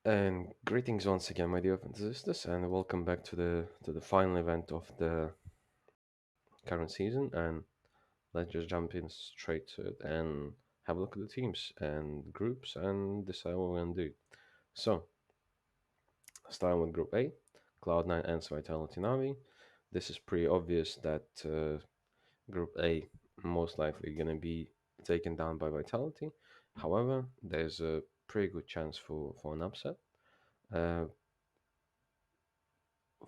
And greetings once again, my dear fantasistas, and welcome back to the final event of the current season. And let's just jump in straight to it and have a look at the teams and groups and decide what we're gonna do. So, starting with Group A, Cloud9 and Vitality Navi. This is pretty obvious that Group A most likely gonna be taken down by Vitality. However, there's a pretty good chance for an upset. Uh,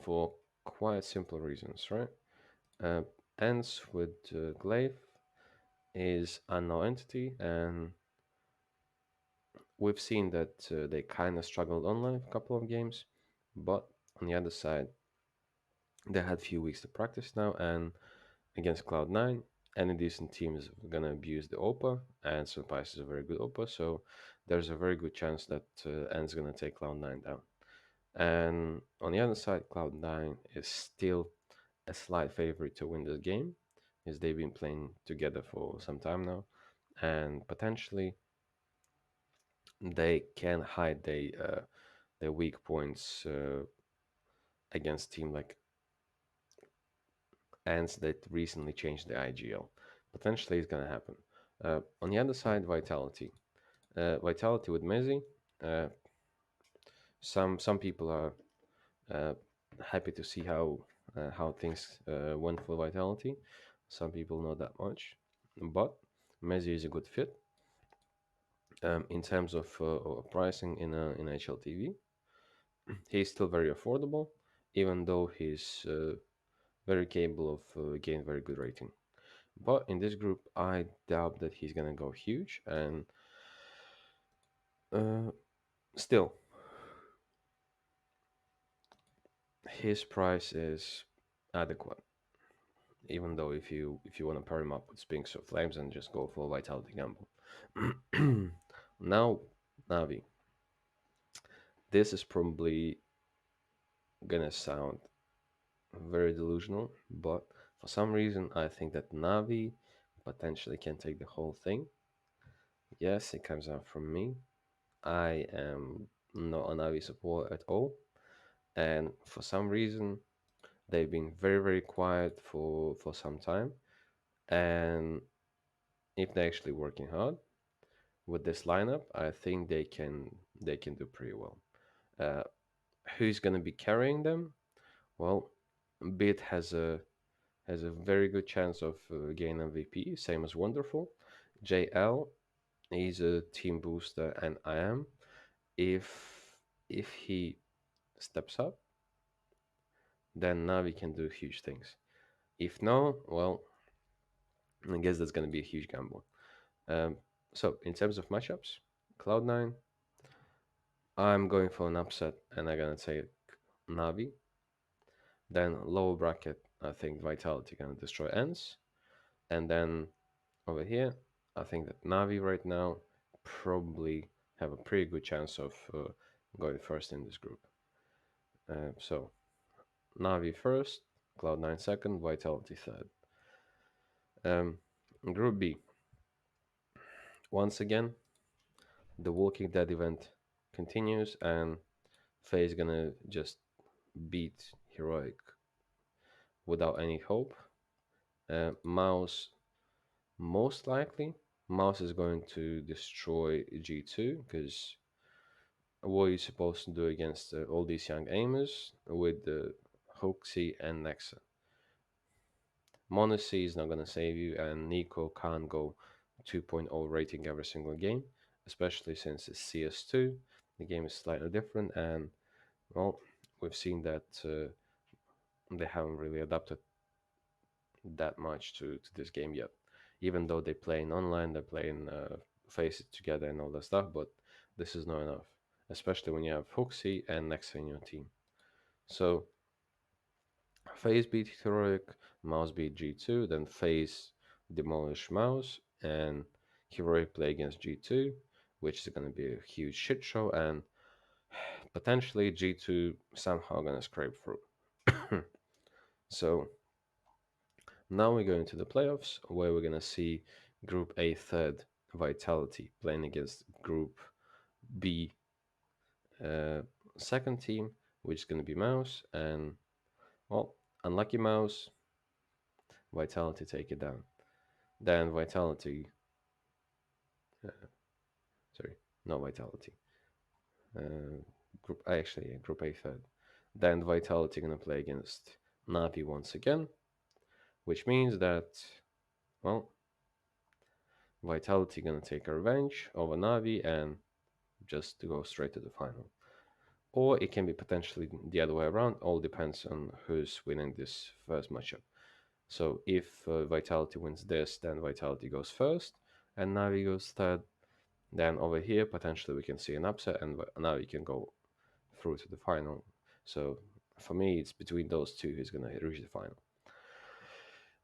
for quite simple reasons, right? Uh, ends with Glaive is unknown entity, and we've seen that they kind of struggled online a couple of games, but on the other side, they had few weeks to practice now, and against Cloud9, any decent team is gonna abuse the OPA, and Surprise is a very good OPA, so there's a very good chance that End's gonna take Cloud9 down. And on the other side, Cloud9 is still a slight favorite to win this game, as they've been playing together for some time now, and potentially they can hide their weak points against team like Ants that recently changed the IGL. Potentially, it's gonna happen. On the other side, Vitality. Vitality with Mezzi. Uh, some people are uh, happy to see how things went for Vitality. Some people not that much, but Mezzi is a good fit in terms of pricing in HLTV. He's still very affordable, even though he's very capable of getting very good rating. But in this group, I doubt that he's gonna go huge, and uh, still, his price is adequate. Even though if you want to pair him up with Spinks or Flames and just go for Vitality Gamble. Now, Navi. This is probably gonna sound very delusional, but for some reason, I think that Navi potentially can take the whole thing. Yes, it comes out from me. I am not a Navi supporter at all, and for some reason, they've been very, very quiet for some time. And if they're actually working hard with this lineup, I think they can do pretty well. Uh, who's gonna be carrying them? Well, Bit has a very good chance of getting MVP, same as Wonderful. JL, he's a team booster, and I am. If he steps up, then Navi can do huge things. If no, well, I guess that's gonna be a huge gamble. Um, so in terms of matchups, Cloud9, I'm going for an upset, and I'm gonna take Navi. Then lower bracket, I think Vitality gonna destroy Ends, and then over here, I think that Navi right now probably have a pretty good chance of going first in this group. So Navi first, Cloud9 second, Vitality third. Group B. Once again, the Walking Dead event continues, and Faye is gonna just beat Heroic without any hope. Mouse, most likely, Mouse is going to destroy G2 because what are you supposed to do against all these young aimers with the Hoaxy and Nexa? Monacy is not going to save you, and Nico can't go 2.0 rating every single game, especially since it's CS2. The game is slightly different, and well, we've seen that they haven't really adapted that much to this game yet. Even though they play in online, they're playing Face It together and all that stuff, but this is not enough, especially when you have Hoxie and Nexa in your team. So Phase beat Heroic, Mouse beat G2, then Phase demolish Mouse, and Heroic play against G2, which is going to be a huge shit show, and potentially G2 somehow going to scrape through. So now we're going to the playoffs, where we're going to see Group A third Vitality playing against Group B Uh, Second team, which is going to be Mouse, and well, unlucky Mouse, Vitality take it down. Then Vitality, uh, sorry, no Vitality. Group actually yeah, Group A third. Then Vitality gonna play against Navi once again, which means that well, Vitality gonna take a revenge over Navi and just to go straight to the final. Or it can be potentially the other way around. All depends on who's winning this first matchup. So if Vitality wins this, then Vitality goes first, and Navi goes third. Then over here, potentially we can see an upset, and Navi can go through to the final. So for me, it's between those two who's gonna reach the final.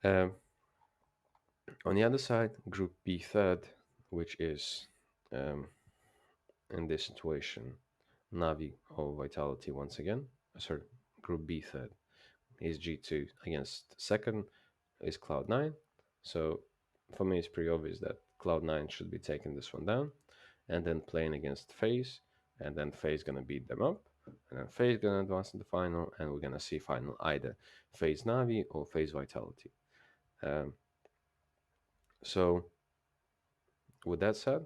Um, on the other side, Group B third, which is um, in this situation Navi or Vitality once again. Sorry, Group B third is G2 against second is Cloud9. So for me, it's pretty obvious that Cloud9 should be taking this one down and then playing against FaZe, and then FaZe gonna beat them up, and then FaZe gonna advance in the final, and we're gonna see final either FaZe Navi or FaZe Vitality. Um, so with that said,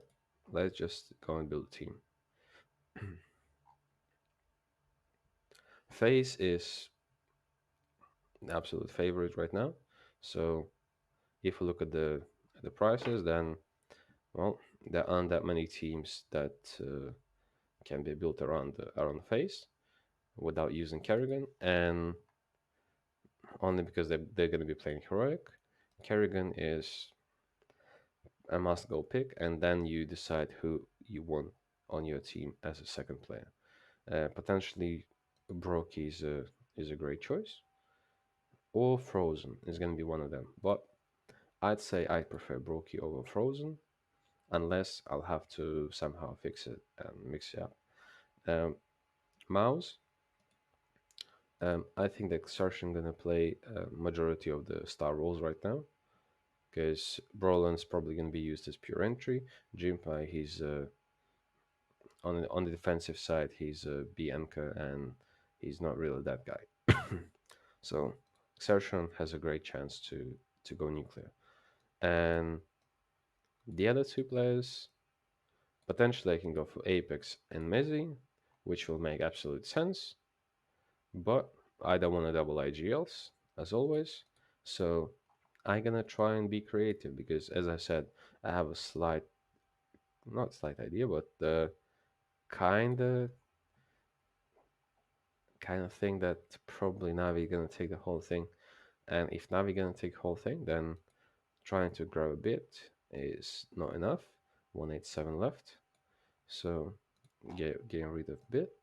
let's just go and build a team. FaZe is the absolute favorite right now. So if we look at the prices, then well, there aren't that many teams that can be built around FaZe without using Kerrigan, and only because they're going to be playing heroic. Kerrigan is a must go pick, and then you decide who you want on your team as a second player. Potentially, Brokey is a great choice, or Frozen is going to be one of them. But I'd say I prefer Brokey over Frozen, unless I'll have to somehow fix it and mix it up. Um, Mouse, I think that Extortion gonna play a majority of the star roles right now, because Brolin's probably gonna be used as pure entry. Jinpai, he's on the defensive side, he's a BMK, and he's not really that guy. So Exertion has a great chance to go nuclear, and the other two players potentially I can go for Apex and Mezzi, which will make absolute sense. But I don't want to double IGLs as always, so I'm gonna try and be creative because, as I said, I have a not slight idea, but the kind of kind of thing that probably Navi gonna take the whole thing, and if Navi gonna take the whole thing, then trying to grab a bit is not enough. 187 left, so getting rid of bit.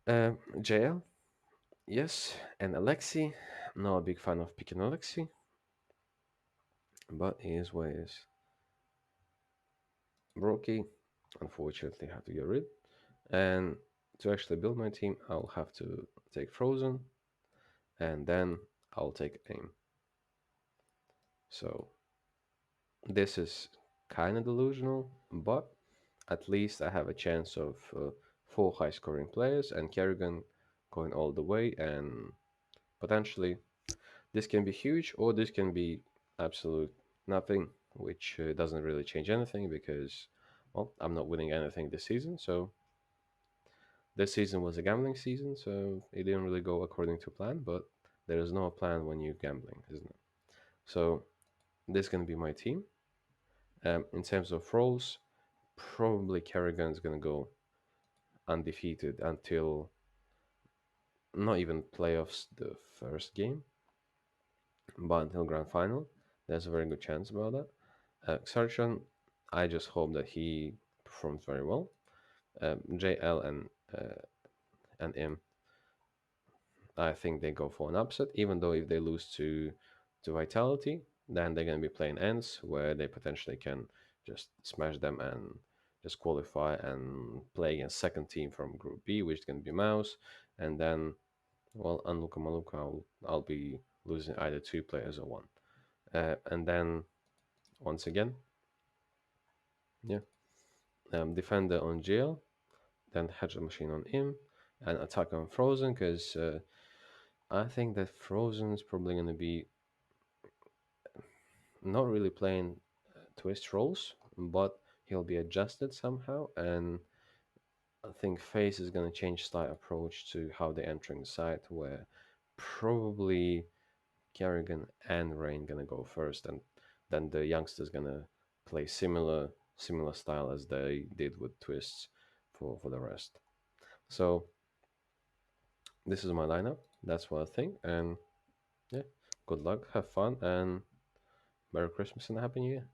JL, yes, and Alexi. Not a big fan of picking Alexi, but he is what he is. Brokey, unfortunately, have to get rid. And to actually build my team, I'll have to take Frozen, and then I'll take Aim. So this is kind of delusional, but at least I have a chance of four high-scoring players and Kerrigan going all the way, and potentially this can be huge, or this can be absolute nothing, which doesn't really change anything because, well, I'm not winning anything this season. So this season was a gambling season, so it didn't really go according to plan. But there is no plan when you're gambling, isn't it? So this is gonna be my team. In terms of roles, probably Kerrigan is gonna go undefeated until not even playoffs, the first game, but until grand final. There's a very good chance about that. Xarchan, I just hope that he performs very well. JL and M, I think they go for an upset, even though if they lose to Vitality, then they're gonna be playing ends where they potentially can just smash them and just qualify and play against second team from Group B, which is gonna be Mouse, and then well, Unluka Maluka, I'll be losing either two players or one, and then once again, yeah, defender on jail. then hedge the machine on him, and attack on Frozen, because I think that Frozen is probably going to be not really playing twist roles, but he'll be adjusted somehow, and I think Face is going to change slight approach to how they're entering the site, where probably Kerrigan and Rain gonna go first, and then the youngsters gonna play similar style as they did with Twists for the rest. So this is my lineup. That's what I think, and yeah, good luck, have fun, and Merry Christmas and a Happy New Year.